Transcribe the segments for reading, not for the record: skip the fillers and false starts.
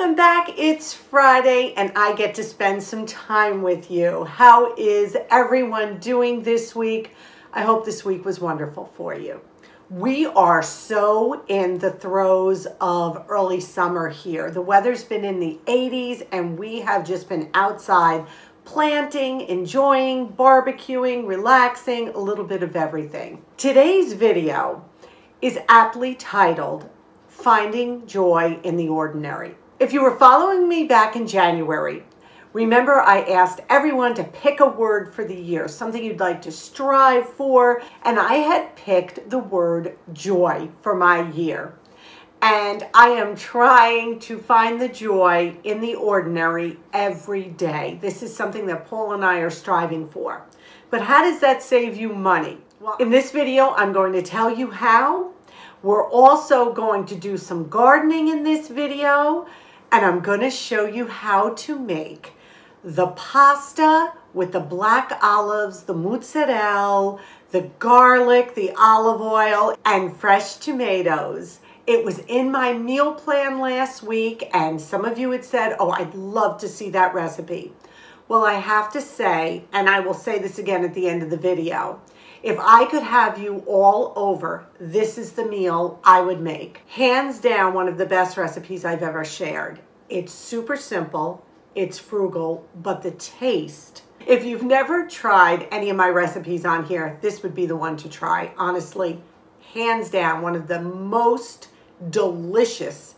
Welcome back. It's Friday and I get to spend some time with you. How is everyone doing this week? I hope this week was wonderful for you. We are so in the throes of early summer here. The weather's been in the 80s and we have just been outside planting, enjoying, barbecuing, relaxing, a little bit of everything. Today's video is aptly titled Finding Joy in the Ordinary. If you were following me back in January, remember I asked everyone to pick a word for the year, something you'd like to strive for, and I had picked the word joy for my year. And I am trying to find the joy in the ordinary every day. This is something that Paul and I are striving for. But how does that save you money? Well, in this video, I'm going to tell you how. We're also going to do some gardening in this video, and I'm going to show you how to make the pasta with the black olives, the mozzarella, the garlic, the olive oil, and fresh tomatoes. It was in my meal plan last week, and some of you had said, oh, I'd love to see that recipe. Well, I have to say, and I will say this again at the end of the video, if I could have you all over, this is the meal I would make. Hands down, one of the best recipes I've ever shared. It's super simple, it's frugal, but the taste. If you've never tried any of my recipes on here, this would be the one to try. Honestly, hands down, one of the most delicious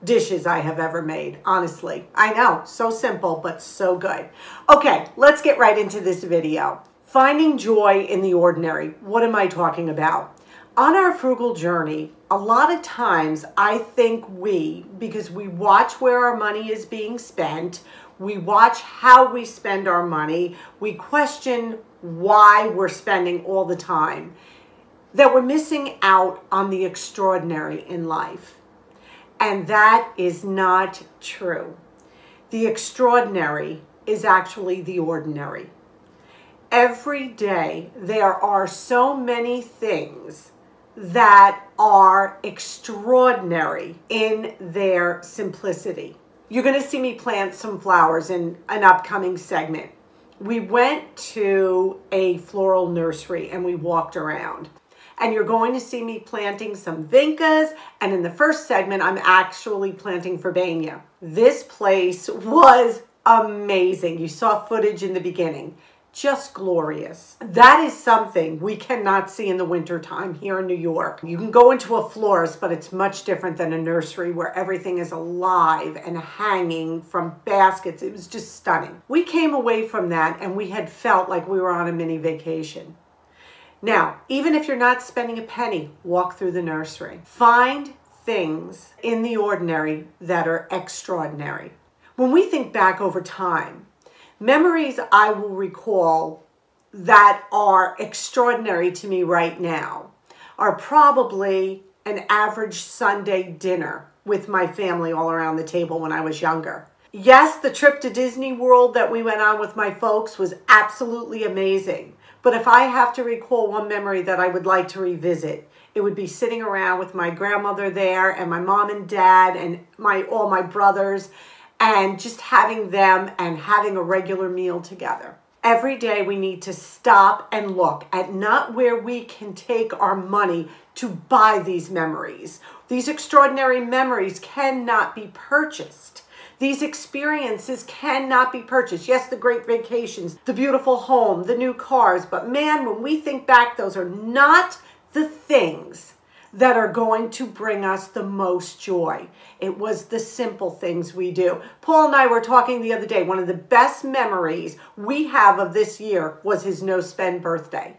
dishes I have ever made. Honestly, I know, so simple, but so good. Okay, let's get right into this video. Finding joy in the ordinary. What am I talking about? On our frugal journey, a lot of times I think because we watch where our money is being spent, we watch how we spend our money, we question why we're spending all the time, that we're missing out on the extraordinary in life. And that is not true. The extraordinary is actually the ordinary. Every day, there are so many things that are extraordinary in their simplicity. You're going to see me plant some flowers in an upcoming segment. We went to a floral nursery and we walked around. And you're going to see me planting some vincas, and in the first segment, I'm actually planting verbena. This place was amazing. You saw footage in the beginning. Just glorious. That is something we cannot see in the wintertime here in New York. You can go into a florist, but it's much different than a nursery where everything is alive and hanging from baskets. It was just stunning. We came away from that and we had felt like we were on a mini vacation. Now, even if you're not spending a penny, walk through the nursery. Find things in the ordinary that are extraordinary. When we think back over time, memories I will recall that are extraordinary to me right now are probably an average Sunday dinner with my family all around the table when I was younger. Yes, the trip to Disney World that we went on with my folks was absolutely amazing. But if I have to recall one memory that I would like to revisit, it would be sitting around with my grandmother there and my mom and dad and all my brothers, and just having them and having a regular meal together. Every day we need to stop and look at not where we can take our money to buy these memories. These extraordinary memories cannot be purchased. These experiences cannot be purchased. Yes, the great vacations, the beautiful home, the new cars, but man, when we think back, those are not the things that are going to bring us the most joy. It was the simple things we do. Paul and I were talking the other day. One of the best memories we have of this year was his no-spend birthday,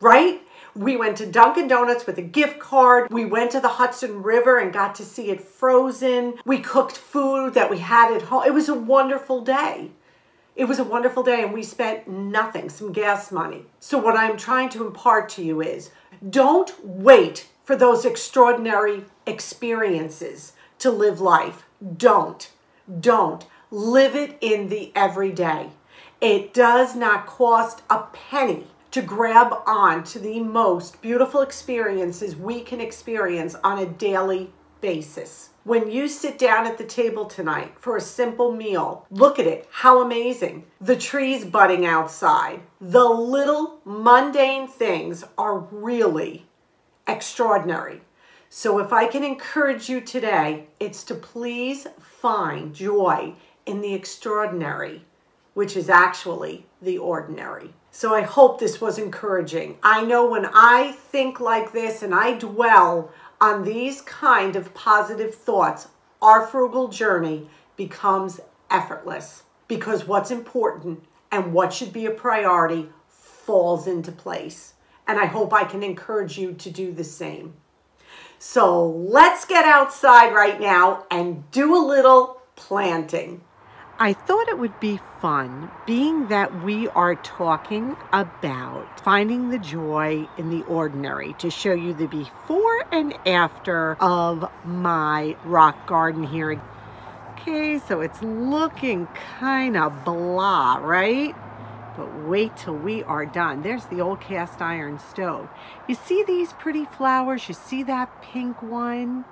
right? We went to Dunkin' Donuts with a gift card. We went to the Hudson River and got to see it frozen. We cooked food that we had at home. It was a wonderful day. It was a wonderful day and we spent nothing, some gas money. So what I'm trying to impart to you is, don't wait for those extraordinary experiences to live life. Don't. Live it in the everyday. It does not cost a penny to grab on to the most beautiful experiences we can experience on a daily basis. When you sit down at the table tonight for a simple meal, look at it. How amazing. The trees budding outside. The little mundane things are really extraordinary. So if I can encourage you today, it's to please find joy in the extraordinary, which is actually the ordinary. So I hope this was encouraging. I know when I think like this and I dwell on these kind of positive thoughts, our frugal journey becomes effortless, because what's important and what should be a priority falls into place. And I hope I can encourage you to do the same. So let's get outside right now and do a little planting. I thought it would be fun, being that we are talking about finding the joy in the ordinary, to show you the before and after of my rock garden here. Okay, so it's looking kind of blah, right? But wait till we are done. There's the old cast iron stove. You see these pretty flowers? You see that pink one?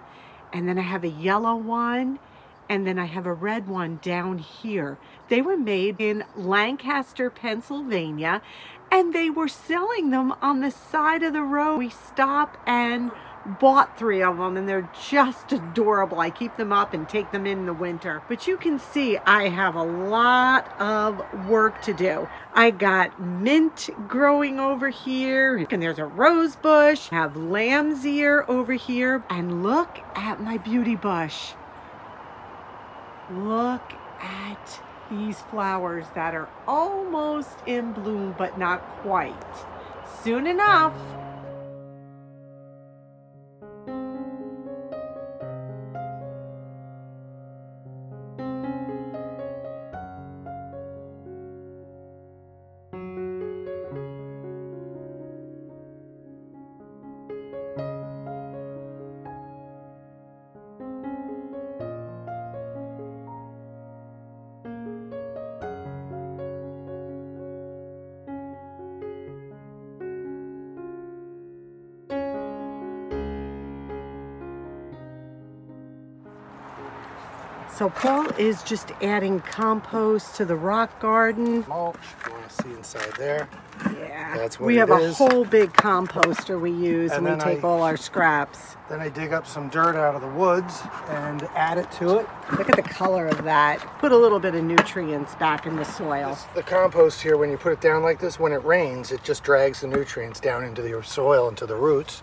And then I have a yellow one. And then I have a red one down here. They were made in Lancaster, Pennsylvania, and they were selling them on the side of the road. We stopped and bought 3 of them, and they're just adorable. I keep them up and take them in the winter. But you can see I have a lot of work to do. I got mint growing over here, and there's a rose bush. I have lamb's ear over here, and look at my beauty bush. Look at these flowers that are almost in bloom, but not quite. Soon enough. So Paul is just adding compost to the rock garden. Mulch, you want to see inside there? Yeah, that's what we have it a is. whole big composter we use, and we take all our scraps. Then I dig up some dirt out of the woods and add it to it. Look at the color of that. Put a little bit of nutrients back in the soil. The compost here, when you put it down like this, when it rains, it just drags the nutrients down into the soil, into the roots.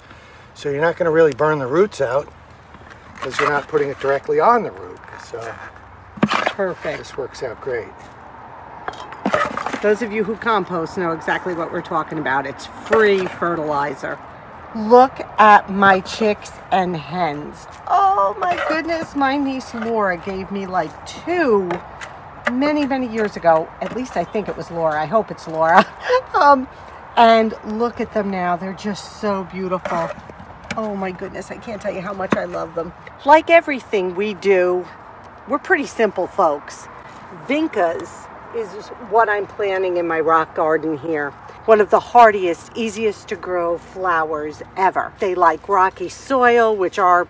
So you're not going to really burn the roots out, because you're not putting it directly on the root. So perfect. This works out great. Those of you who compost know exactly what we're talking about. It's free fertilizer. Look at my chicks and hens. Oh my goodness, my niece Laura gave me like 2 many years ago. At least I think it was Laura. I hope it's Laura. And look at them now. They're just so beautiful. Oh my goodness, I can't tell you how much I love them. Like everything we do, we're pretty simple folks. Vincas is what I'm planting in my rock garden here. One of the hardiest, easiest to grow flowers ever. They like rocky soil, which our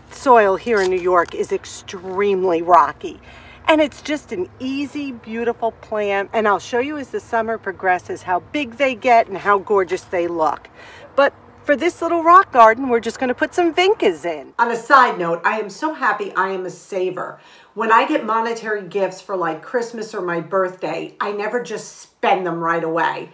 soil here in New York is extremely rocky. And it's just an easy, beautiful plant. And I'll show you as the summer progresses how big they get and how gorgeous they look. But for this little rock garden, we're just going to put some vincas in. On a side note, I am so happy I am a saver. When I get monetary gifts for like Christmas or my birthday, I never just spend them right away.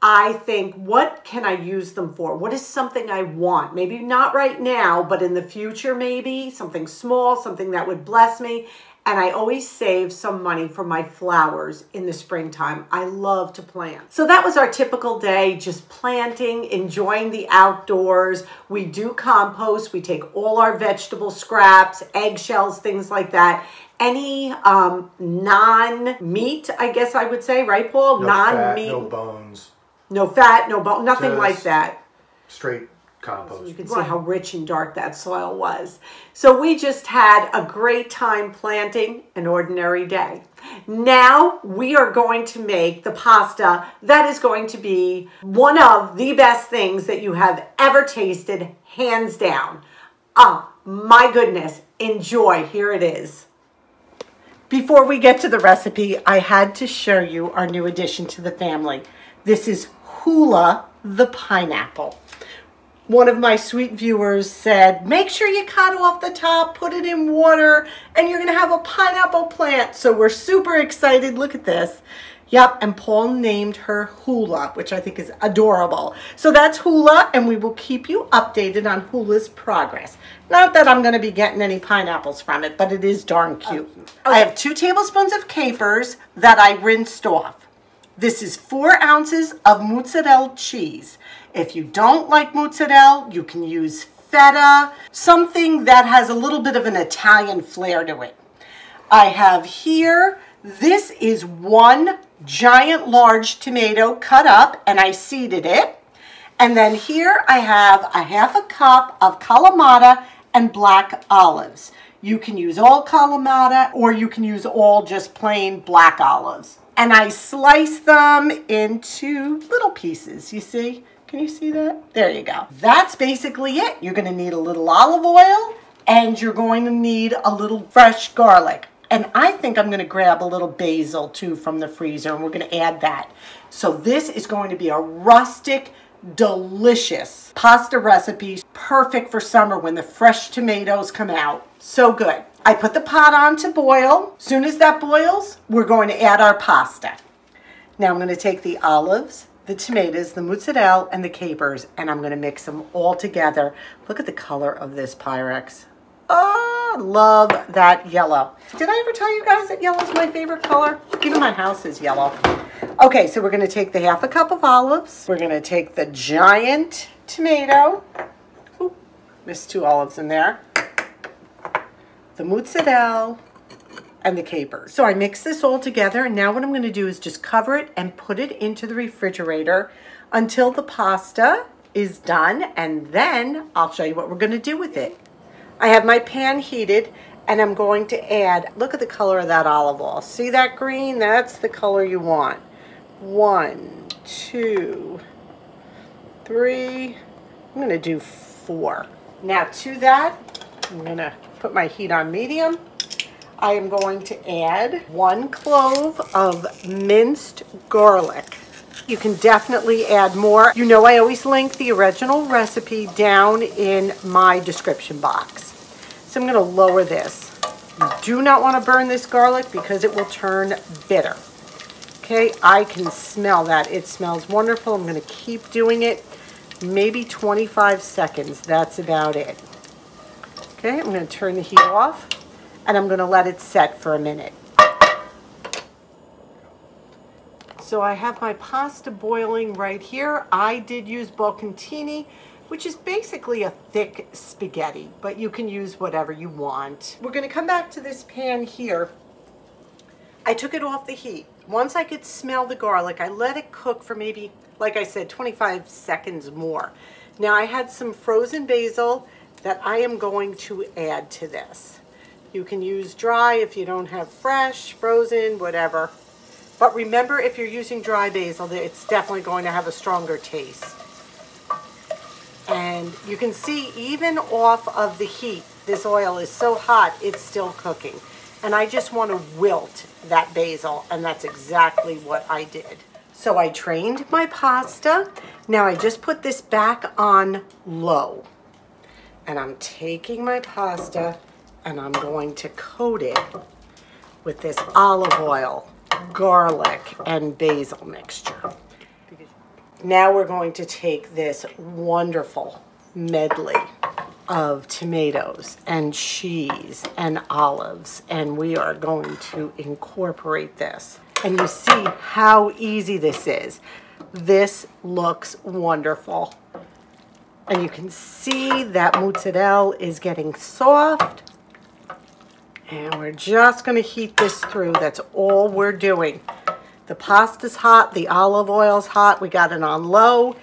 I think, what can I use them for? What is something I want? Maybe not right now, but in the future maybe. Something small, something that would bless me. And I always save some money for my flowers in the springtime. I love to plant. So that was our typical day, just planting, enjoying the outdoors. We do compost. We take all our vegetable scraps, eggshells, things like that. Any non-meat, I guess I would say, right, Paul? No non-meat. fat, no bones. No fat, no bone, nothing Just like that. Straight compost. You can see how rich and dark that soil was. So we just had a great time planting an ordinary day. Now we are going to make the pasta that is going to be one of the best things that you have ever tasted, hands down. My goodness, enjoy. Here it is. Before we get to the recipe, I had to show you our new addition to the family. This is Hula the pineapple. One of my sweet viewers said, make sure you cut off the top, put it in water, and you're gonna have a pineapple plant. So we're super excited. Look at this. Yep, and Paul named her Hula, which I think is adorable. So that's Hula, and we will keep you updated on Hula's progress. Not that I'm gonna be getting any pineapples from it, but it is darn cute. Okay. I have 2 tablespoons of capers that I rinsed off. This is 4 ounces of mozzarella cheese. If you don't like mozzarella, you can use feta, something that has a little bit of an Italian flair to it. I have here, this is 1 giant large tomato cut up, and I seeded it. And then here I have a 1/2 cup of Kalamata and black olives. You can use all Kalamata, or you can use all just plain black olives. And I slice them into little pieces, you see? Can you see that? There you go. That's basically it. You're gonna need a little olive oil, and you're going to need a little fresh garlic. And I think I'm gonna grab a little basil too from the freezer, and we're gonna add that. So this is going to be a rustic, delicious pasta recipe, perfect for summer when the fresh tomatoes come out. So good. I put the pot on to boil. As soon as that boils, we're going to add our pasta. Now I'm going to take the olives, the tomatoes, the mozzarella, and the capers, and I'm going to mix them all together. Look at the color of this Pyrex. Oh, love that yellow. Did I ever tell you guys that yellow is my favorite color? Even my house is yellow. Okay, so we're going to take the 1/2 cup of olives. We're going to take the giant tomato. Ooh, missed 2 olives in there. The mozzarella, and the capers. So I mix this all together, and now what I'm going to do is just cover it and put it into the refrigerator until the pasta is done, and then I'll show you what we're going to do with it. I have my pan heated, and I'm going to add, look at the color of that olive oil. See that green? That's the color you want. 1, 2, 3, I'm going to do 4. Now to that, I'm going to put my heat on medium. I am going to add 1 clove of minced garlic. You can definitely add more. You know I always link the original recipe down in my description box. So I'm going to lower this. You do not want to burn this garlic because it will turn bitter. Okay, I can smell that. It smells wonderful. I'm going to keep doing it. Maybe 25 seconds. That's about it. Okay, I'm going to turn the heat off, and I'm going to let it set for a minute. So I have my pasta boiling right here. I did use bocconcini, which is basically a thick spaghetti, but you can use whatever you want. We're going to come back to this pan here. I took it off the heat. Once I could smell the garlic, I let it cook for maybe, like I said, 25 seconds more. Now I had some frozen basil that I am going to add to this. You can use dry if you don't have fresh, frozen, whatever. But remember, if you're using dry basil, it's definitely going to have a stronger taste. And you can see even off of the heat, this oil is so hot, it's still cooking. And I just want to wilt that basil, and that's exactly what I did. So I drained my pasta. Now I just put this back on low. And I'm taking my pasta and I'm going to coat it with this olive oil, garlic, and basil mixture. Now we're going to take this wonderful medley of tomatoes and cheese and olives, and we are going to incorporate this. And you see how easy this is. This looks wonderful. And you can see that mozzarella is getting soft. And we're just going to heat this through. That's all we're doing. The pasta's hot. The olive oil's hot. We got it on low.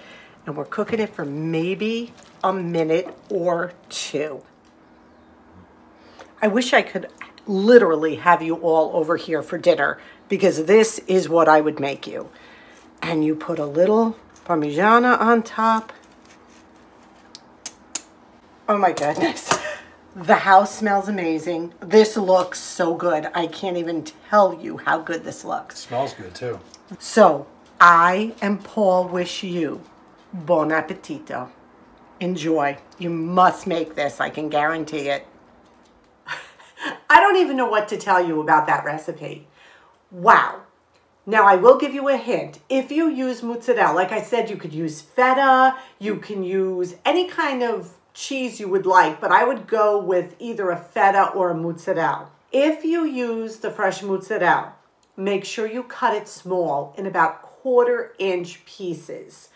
And we're cooking it for maybe a minute or 2. I wish I could literally have you all over here for dinner, because this is what I would make you. And you put a little Parmigiana on top. Oh my goodness. The house smells amazing. This looks so good. I can't even tell you how good this looks. It smells good too. So I and Paul wish you bon appetito. Enjoy. You must make this. I can guarantee it. I don't even know what to tell you about that recipe. Wow. Now I will give you a hint. If you use mozzarella, like I said, you could use feta, you can use any kind of cheese you would like, but I would go with either a feta or a mozzarella. If you use the fresh mozzarella, make sure you cut it small in about 1/4 inch pieces,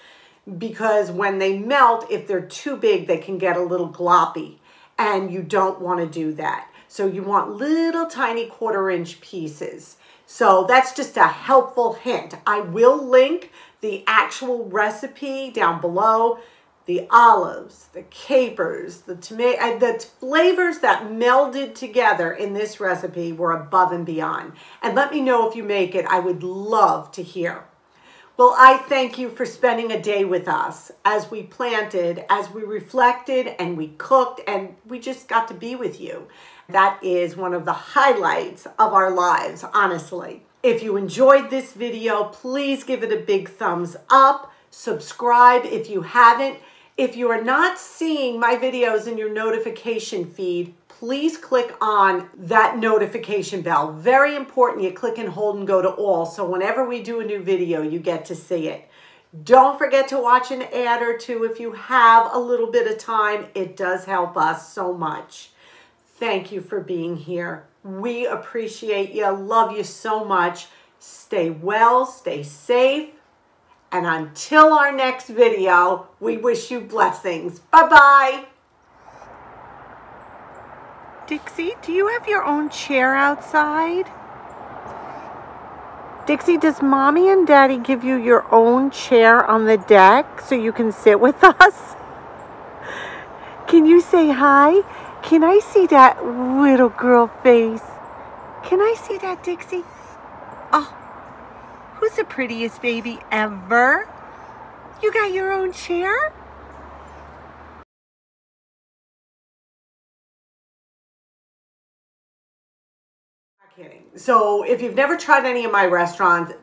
because when they melt, if they're too big, they can get a little gloppy, and you don't want to do that. So you want little tiny 1/4 inch pieces. So that's just a helpful hint. I will link the actual recipe down below. The olives, the capers, the tomato, the flavors that melded together in this recipe were above and beyond. And let me know if you make it. I would love to hear. Well, I thank you for spending a day with us as we planted, as we reflected, and we cooked, and we just got to be with you. That is one of the highlights of our lives, honestly. If you enjoyed this video, please give it a big thumbs up. Subscribe if you haven't. If you are not seeing my videos in your notification feed, please click on that notification bell. Very important, you click and hold and go to all, so whenever we do a new video, you get to see it. Don't forget to watch an ad or two if you have a little bit of time. It does help us so much. Thank you for being here. We appreciate you, love you so much. Stay well, stay safe. And until our next video, we wish you blessings. Bye-bye. Dixie, do you have your own chair outside? Dixie, does Mommy and Daddy give you your own chair on the deck so you can sit with us? Can you say hi? Can I see that little girl face? Can I see that, Dixie? Oh. Who's the prettiest baby ever? You got your own chair? Not kidding. So if you've never tried any of my restaurants,